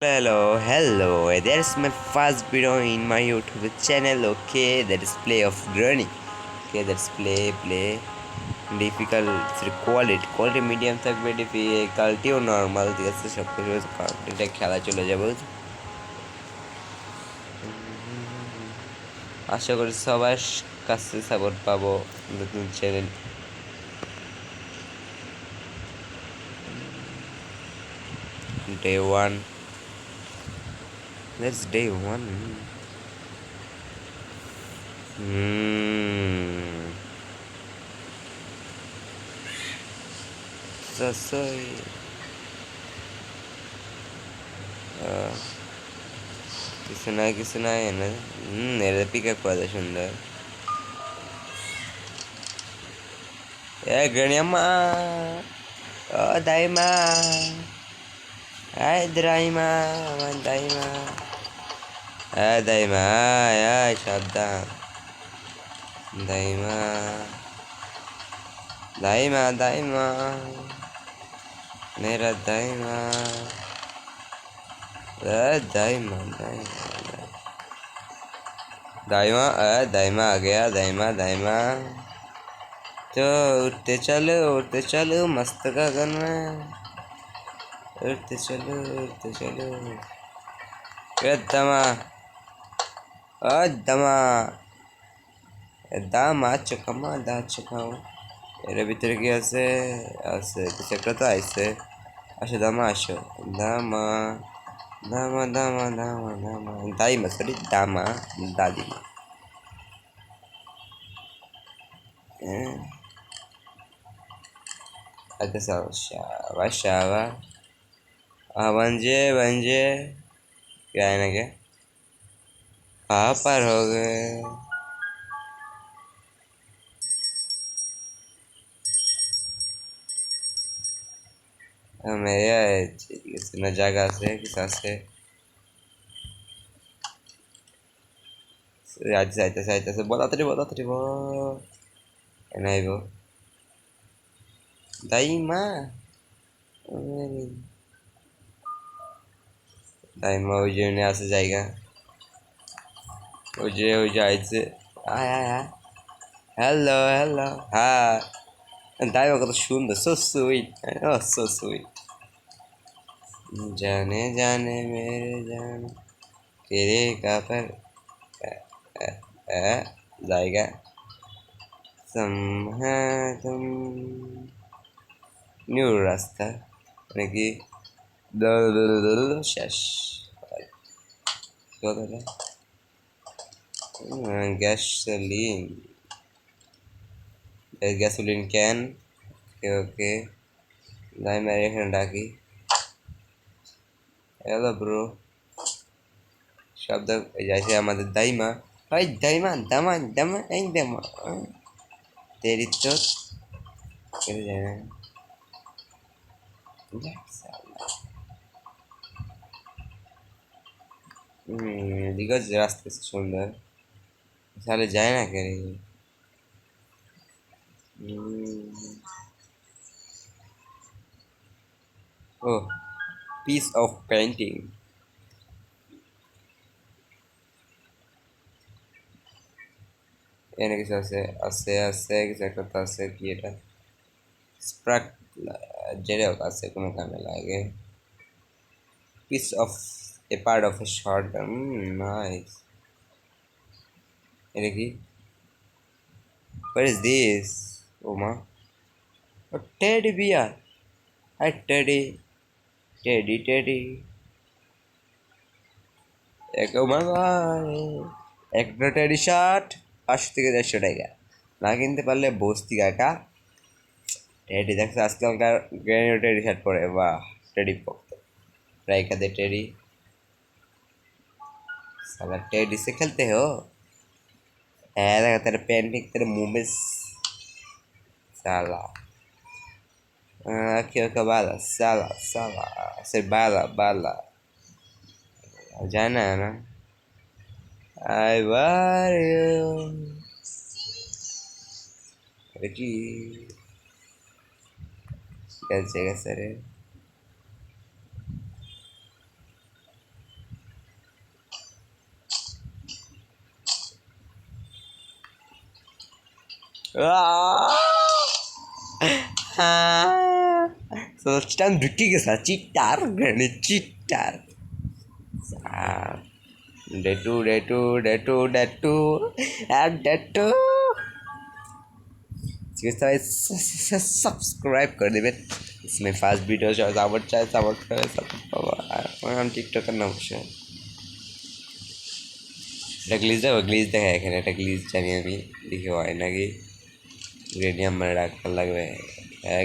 Hello. There's my first video in my YouTube channel. Okay, that is play of granny. Okay, that's play. Difficult quality medium থাকবে ডিফিকাল্টিও normal ঠিক আছে সব কিছু এটা খেলা চলে যাবে আশা করি সবার কাছে সাপোর্ট পাবো নতুন channel day one Let's day one. Hmm. So. কিছু নাই না এটা পিক আপ করা যায় সুন্দর গ্রানিয়াম্মা ও দাইমা দ্রাইমা আমার দাইমা দাইমা সাবধান দাইমা দাইমা মেরা দাইমা दाइमा दाइमा दाइमा आ गया दाइमा तो उठते चलो मस्त गगन में उठते चलो दमा दमा दामा चुकाओ এর ভিতরে কি আছে কিছু একটা তো আইছে আসো দামা দাইমা সরি দাদিমা Ada Shava बंजे क्या है ना क्या पापर हो गए मेरे ना जगह से किसा से साइते से बहुत आतरी वो नहीं वो दाइमा दाइमा ওই জন্য আসে জায়গা ওই যে আইছে আয় হ্যালো হ্যাঁ দাইমা কত সুন্দর সো সুইট ও সো সুইট जाने मेरे जान तेरे का पर जाएगा सम है तुम নিউ রাস্তা নাকি শেষ গ্যাসোলিন ক্যান ওকে দাই মেরে এখানে ডাকি হ্যালো ব্রো শব্দ যাইছে আমাদের দাইমা ওই দামা এই দামা তেরি তো কেটে যায় না এদিকে রাস্তা সুন্দর তাহলে যায় না কে ও পিস অফ পেন্টিং এখানে কিছু আছে কিছু একটা তো আছে কি এটা স্প্রাক জেরেও আছে কোনো কামে লাগে piece of A part of a short nice এটা কি what is this oh ma a teddy bear a teddy এক ও মা একটা টেডি শার্ট 500 থেকে 150 টাকা না কিনতে পারলে বস্তি কাকা টেডি দেখছে আজকালকার গ্র্যান্ড টেডি শার্ট পরে বাহ টেডি পক্ত राइका दे टेडी साला टेडी से खेलते हो देखा तेरे पेंटिंग तेरे मुंह में साला क्यों का बाला साला सिर्फ बाला जाना है ना I want you Ricky कैसे सर सोचता ढुकी गया चिट्टार ग्रैनी चिट्टार डे टू सब्सक्राइब कर देवे इसमें फास्ट वीडियो सावट चाहे सावट करे सब हम टिकटक करना অবশ্যই এটা গ্লিজ দেবো গ্লিজ দেখা এখানে একটা গ্লিজ জানি আমি দেখি হয় নাকি গ্রেনিয়াম মানে রাখতে লাগবে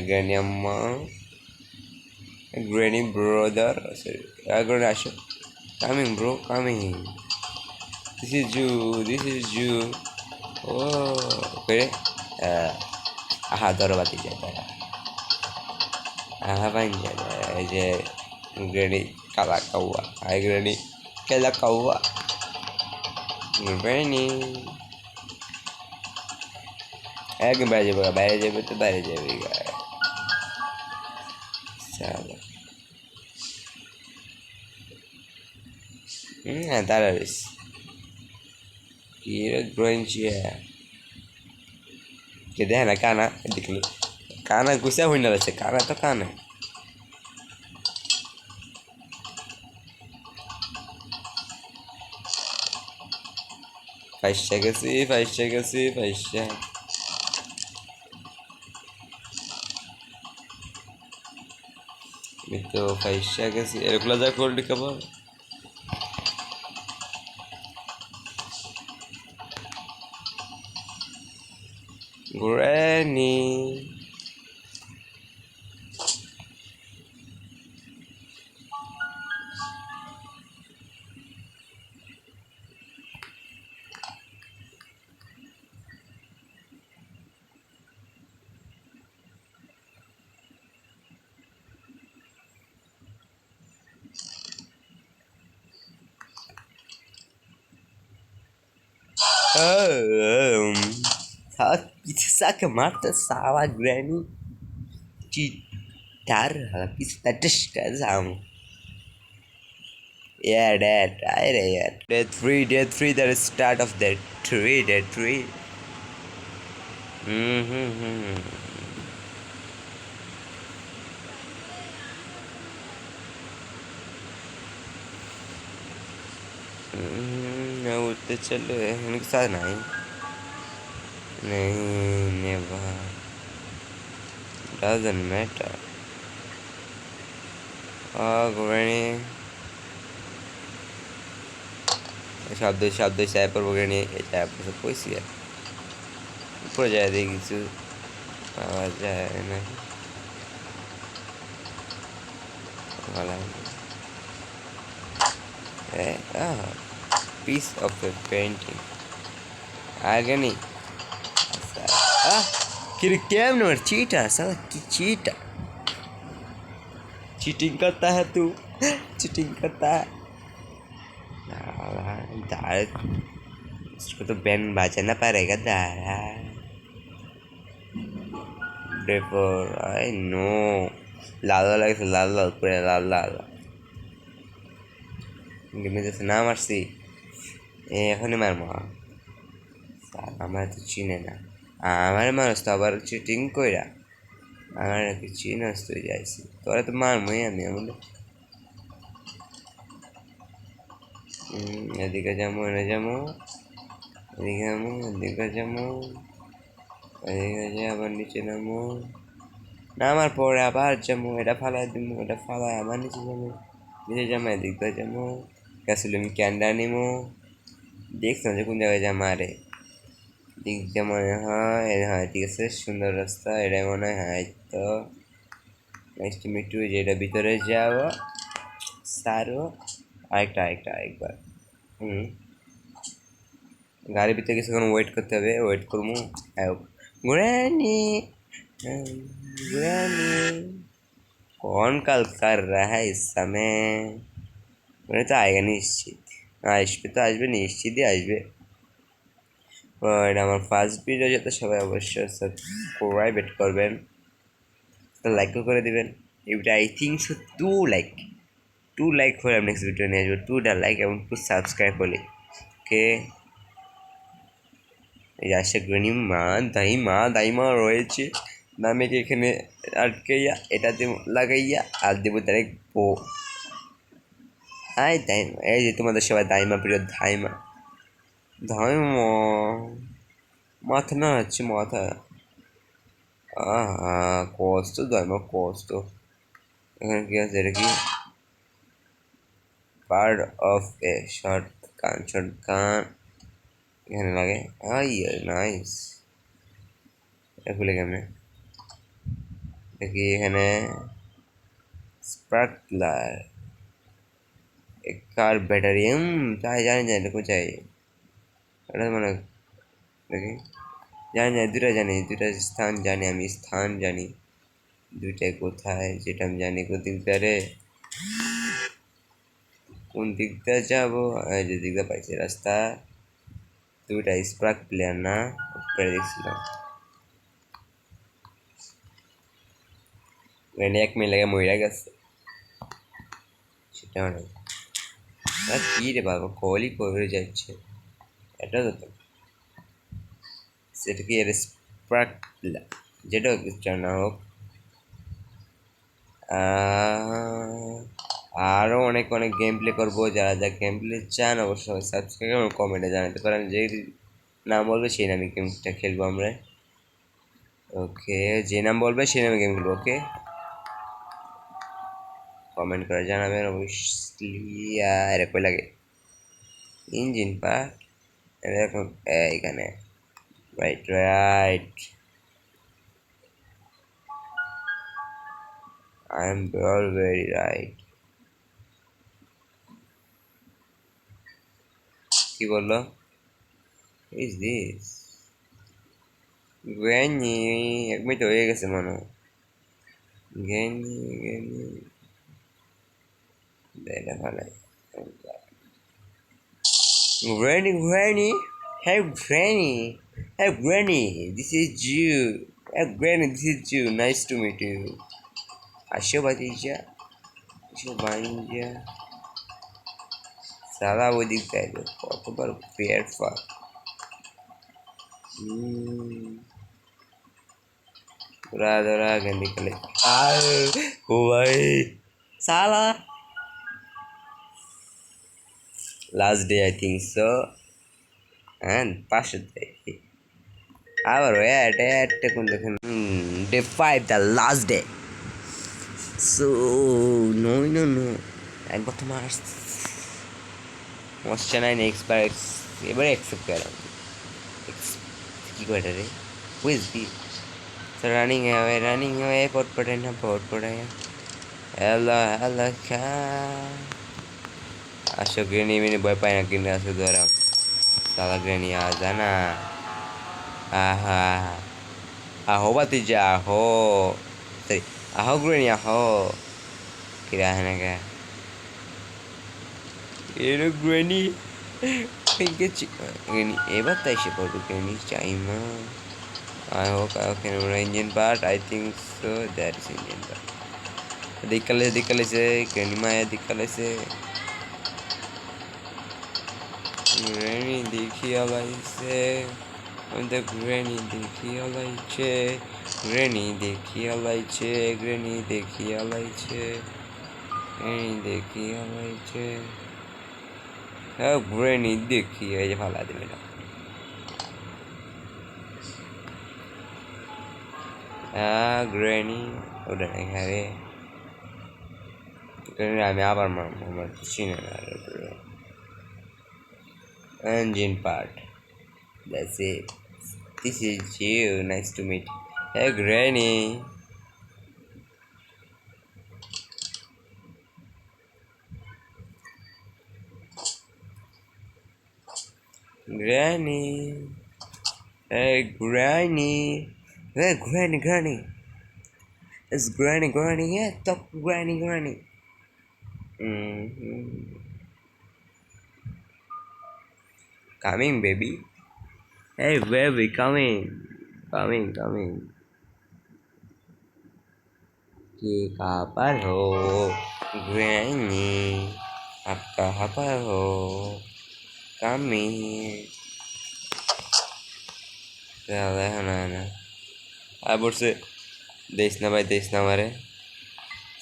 গ্রেনিয়াম গ্রেনি ব্রাদার সরি গ্রেনি আসো coming bro coming this is you ও করে আহা দরবাতি যায় তারা আহা বাইন যায় এই যে গ্রেনি কালা কাউয়া হাই গ্রেনি কালা কাউয়া গ্রেনি একদম বাইরে যাবে তো বাইরে যাবে চলো হ্যাঁ তারা রয়েছে কি গ্রোয়েঞ্চিয়া কে দেখে না কানা দেখলি কানা গুছা হয়ে না রয়েছে কানা তো কানা ফাইসা গেছি আমি তো ফাইসা গেছি এরগুলো যা করলি কেবল Granny. Saca mata sawa granny cheatar pista discusão. Yeah, that right, yeah. Day three, that is start of day three. Mm-hmm. उठते चलो इनके साथ नहीं never doesn't matter granny শব্দ চায় পড়বো granny এটা আপনার কইছি উপরে যায় দিয়ে কিছু পাওয়া যায় না ভালো piece of a painting agony क्या नंबर चीटा साला की चीटा चीटिंग करता है तू चीटिंग करता है दाल इसको तो बैन बजाना पड़ेगा दारा डेफोर आई नो लाल पूरा लाल গেমে যাচ্ছে না মারছি এখনই মারবো আমার তো চিনে না আমার মানুষ তো আবার চিটিং কইরা আমার কি চিনস তুই যাইছি তোরা তো মারমই আমি এদিকে যাবো এনে যাবো এদিকে যাবো এদিকে যাবো এদিকে যাই আবার নিচে নামো নামার পরে আবার যাবো এটা ফালাই দিব এটা ফালাই আবার নিচে যাবো নিচে যাবো এদিকে যাবো ক্যাসুলিম ক্যান্ডা নিমো দেখছো যে কোন জায়গায় যা মারে দিক দিয়ে মনে হয় হ্যাঁ ঠিক আছে সুন্দর রাস্তা এটাই মনে হয় হ্যাঁ তো নেক্সট মিটু যেটা ভিতরে যাবো সারো আরেকবার গাড়ির ভিতরে কিছুক্ষণ ওয়েট করতে হবে ওয়েট করবো ग्रैनी कौन कल कर रहा है इस समय मैंने तो आएगा निश्चित আসবে তো আসবে নিশ্চিতই আসবে এটা আমার ফার্স্ট ভিডিও যাতে সবাই অবশ্যই সাবস্ক্রাইব করবেন লাইকও করে দিবেন এটা আই থিঙ্ক সো 2 লাইক করে আমি নেক্সট ভিডিও নিয়ে আসবো 2টা লাইক এবং 2 সাবস্ক্রাইব হলে ওকে এই আসে গ্রেনি দাইমা রয়েছে নামেকে এখানে আটকাইয়া এটাতে লাগাইয়া আর দেবো ডাইরেক্ট পো আই দাইমা এই যে তোমাদের সবাই দাইমা প্রিয় ধাইমা মাথা না হচ্ছে মাথা আহা কষ্ট দাইমা কষ্ট এখানে কি আছে এটা কি part of a short gun এখানে লাগে আই নাইস এটা খুলে কেমনে দেখি এখানে স্পার্কলার কার ব্যাটারি তাই জানি এটা কোথায় এটা মানে দেখি জানি দুটা স্থান জানি আমি স্থান জানি দুইটাই কোথায় যেটা আমি জানি কোন দিকটা রে কোন দিকটা যাবো এই যে দিকটা পাইছি রাস্তা দুইটা স্পার্ক প্লেয়ার না উপরে দেখছিলাম এক মিনিট লাগে মহিলা গেছে সেটা অনেক কি রে বাবা কলই করে যাচ্ছে এটা তো সেটা কি এর স্পার্ক যেটা হোক না হোক আরও অনেক গেম প্লে করবো যারা গেম প্লে চান অবশ্যই সাবস্ক্রাইব এবং কমেন্টে জানাতে পারেন যে নাম বলবে সেই নামে গেমটা খেলবো আমরা ওকে যে নাম বলবে সেই নামে গেম খেলবো ওকে কমেন্ট করে জানাবেন অবশ্যই এরকম লাগে ইঞ্জিন পার্ট এরকম এইখানে right I am very right কি বললো ইজ দিস গ্র্যানি এক মিনিট হয়ে গেছে মনে হয় গ্র্যানি দেখা নাই Granny, hey Granny, this is you. Hey Granny, this is you. Nice to meet you. Asho Batija, सारा वो दिखता है जो प्रॉपर फेयर फॉर पूरा दौरा गंदी कले ओ भाई साला last day I think so and পাঁচশো day আবার এটা কোন দেখেন day 5 the last day so no একবার তোমার মশা নাই এক্সপার এবারে অ্যাকসেপ্ট করলাম কি করে রে হুইজ দি running away পটপটে hello খা আসো গ্রেনি মিনি ভয় পায় না কিনে আসো ধরা সালা গ্রেনি आ जाना आहा आहो भतीजा आहो सॉरी आहो ग्रेनी आहो क्या है ना क्या ये ग्रेनी ग्रेनी एবার তাই সে পড়বে গ্রেনি চাইমা I hope I can engine part I think so that is engine part दिक्कले से ग्रेनी माया दिक्कले से Granny देखी alaise the Granny देखी alaise Granny देखी alaise Granny देखी alaise Granny देखी alaise Granny देखी ये फाला दे मेरा Granny udah naik hari Granny আমি আবার মারবো চিনে না engine part that's it this is you nice to meet you hey Granny hey Granny it's Granny yeah talk Granny coming baby hey baby coming कि कहाँ पर हो ग्रैनी आप कहाँ पर हो कमिंग দেখো না না আর বলছে দিস না ভাই দিস না আমারে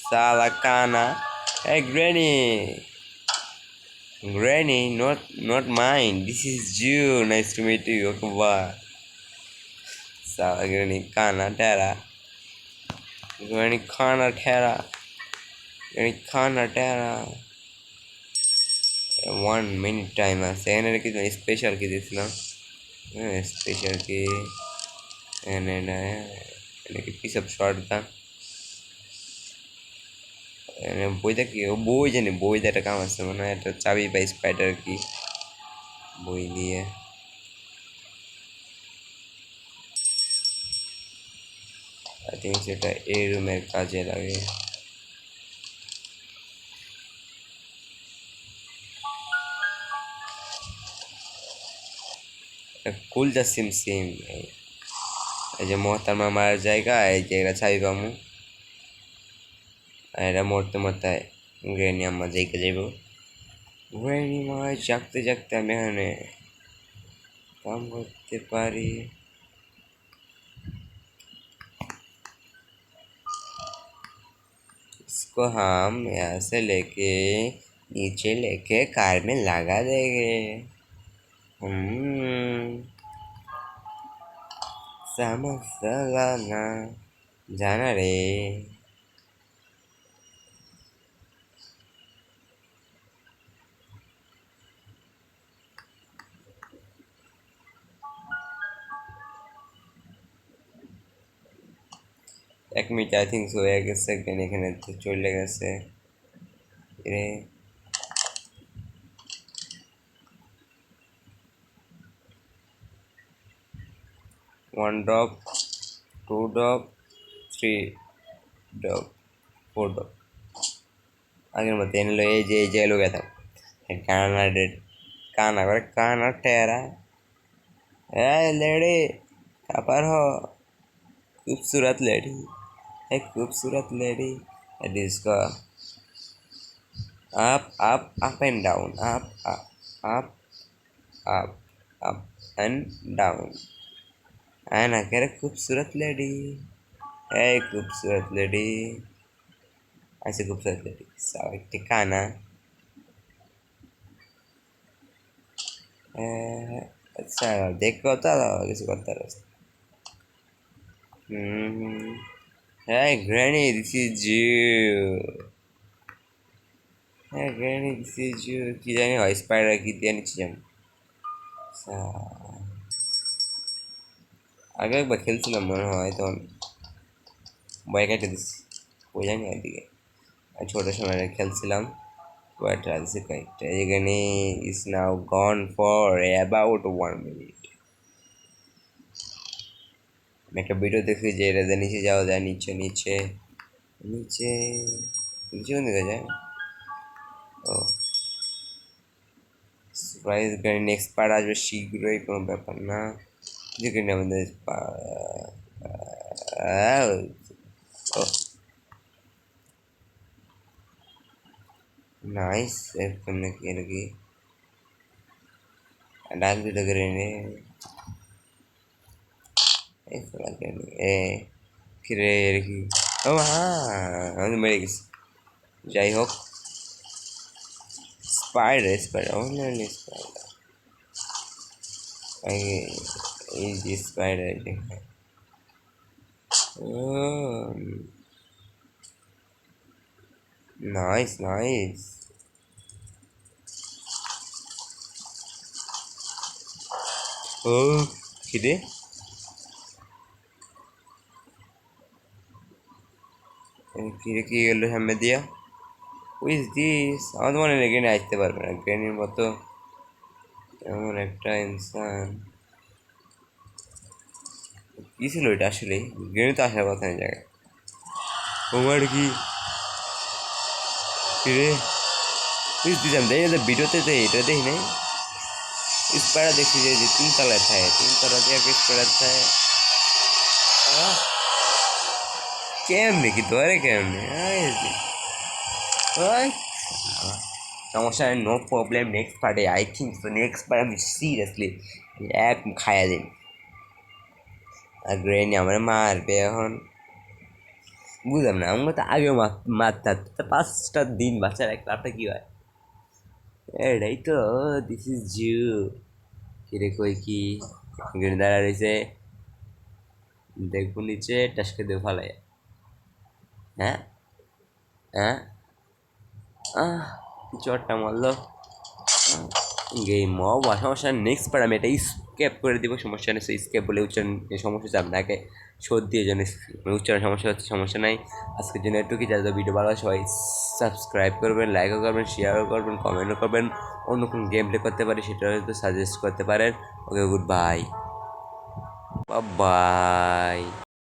সালা কানা hey granny not mine this is you nice to meet you okay bye saala granny kana tera granny kana tera granny kana tera 1 minute time আছে এখানে কি স্পেশাল কি দিছিলাম স্পেশাল কি এখানে কি পিস আপ শর্ট দা বইটা কি ও বই জানি বইতে একটা কাম আছে মানে একটা চাবি বা স্পাইডার কি বই দিয়ে আই থিঙ্ক সেটা এই রুমের কাজে লাগে কুলটা সিম সিম এই যে মহতারমা মারার জায়গা এই যে এটা চাবি পামু আর এটা মরতে মরতে গ্রেনি আম্মা জায়গা যাইব গ্রেনি মা জাগতে জাগতে আমি এখানে কাম করতে পারি इसको हम यहाँ से लेके नीचे लेके कार में लगा देंगे समझला ना जाना रे 1 মিনিট আই থিঙ্ক হয়ে গেছে এখানে চলে গেছে রে one dog 2 dog 3 dog 4 dog আগের মতো এনে এই যে লোক গেতাম কানা ডেড কানা করে কানা টেরা लेडी कापर हो खूबसूरत लेडी एक खूबसूरत लेडी इसका up and down up up up and down आना कह रहे खूबसूरत लेडी है खूबसूरत लेडी ऐसे खूबसूरत लेडी सारा ठिकाना अच्छा देख के होता किसी को होता hey granny this is you hey granny this is you কি জানি হয় স্পাইডার কি দিয়ে নিচ্ছি যেমন আগে একবার খেলছিলাম মনে হয় তখন বয় কেটে দিচ্ছি ওই জানি একদিকে ছোটো সময় খেলছিলাম বাট রাজসে কয়েকটা এখানে is now gone for about 1 minute আমি একটা ভিডিও দেখছি যে এটা নিচে যাওয়া যায় নিচে নিচে নিচে নিচে কোন দিকে যায় ও সারপ্রাইজ গাড়ি নেক্সট পার্ট আসবে শীঘ্রই কোনো ব্যাপার না যেখানে আমাদের नाइस सेव करने के लगी डाल भी लग रहे ने ऐसा लग रहे ए फिर लगी ओ हाँ हम मेरे किस जाई होक स्पाइडर ओनली स्पाइडर आगे ये स्पाइडर देखा नाइस नाइस ओ किदे কিরে কি গেলো সামনে দিয়া উইজ দিস আমাদের মনে নেই গ্রেনি আসতে পারবে না গ্রেনির মতো এমন একটা ইনসান কি ছিল এটা আসলে গ্রেনি তো আসার কথা নেই জায়গায় তোমার কি রে উইজ দিস আমি দেখি ভিডিওতে এটা দেখি নাই স্পাইডার দেখছি যে 3 তলায় থাকে 3 তলা দিয়ে স্পাইডার থাকে কেমনে কি ধরে কেমনে সমস্যা নো প্রবলেম নেক্সট পার্টে I think so next part আমি সিরিয়াসলি এক খায়া দিন আর গ্রেনি আমার মারবে এখন। বুঝলাম না, আমাকে তো আগেও মারতে তো 5টা দিন বাচ্চার এক লাভটা কি হয়? এটাই তো, দিস ইজ জু। কিরে কই কি গ্রেনি দাঁড়া রয়েছে, দেখবো নিচে টাসকে দেবো ফালাই। হ্যাঁ হ্যাঁ, চটটা মারলো। গেম বা সমস্যা, নেক্সট বার আমি এটা স্কেপ করে দিব, সমস্যা নেই। স্কেপ বলে উচ্চারণ সমস্যা হচ্ছে, আপনাকে সত্যি এই জন্য উচ্চারণ সমস্যা হচ্ছে, সমস্যা নাই। আজকের জন্য একটুকি, যাতে ভিডিও ভালো হয় সবাই সাবস্ক্রাইব করবেন, লাইকও করবেন, শেয়ারও করবেন, কমেন্টও করবেন। অন্য কোন গেম প্লে করতে পারি সেটা হয়তো সাজেস্ট করতে পারেন। ওকে, গুড বাই, বাই।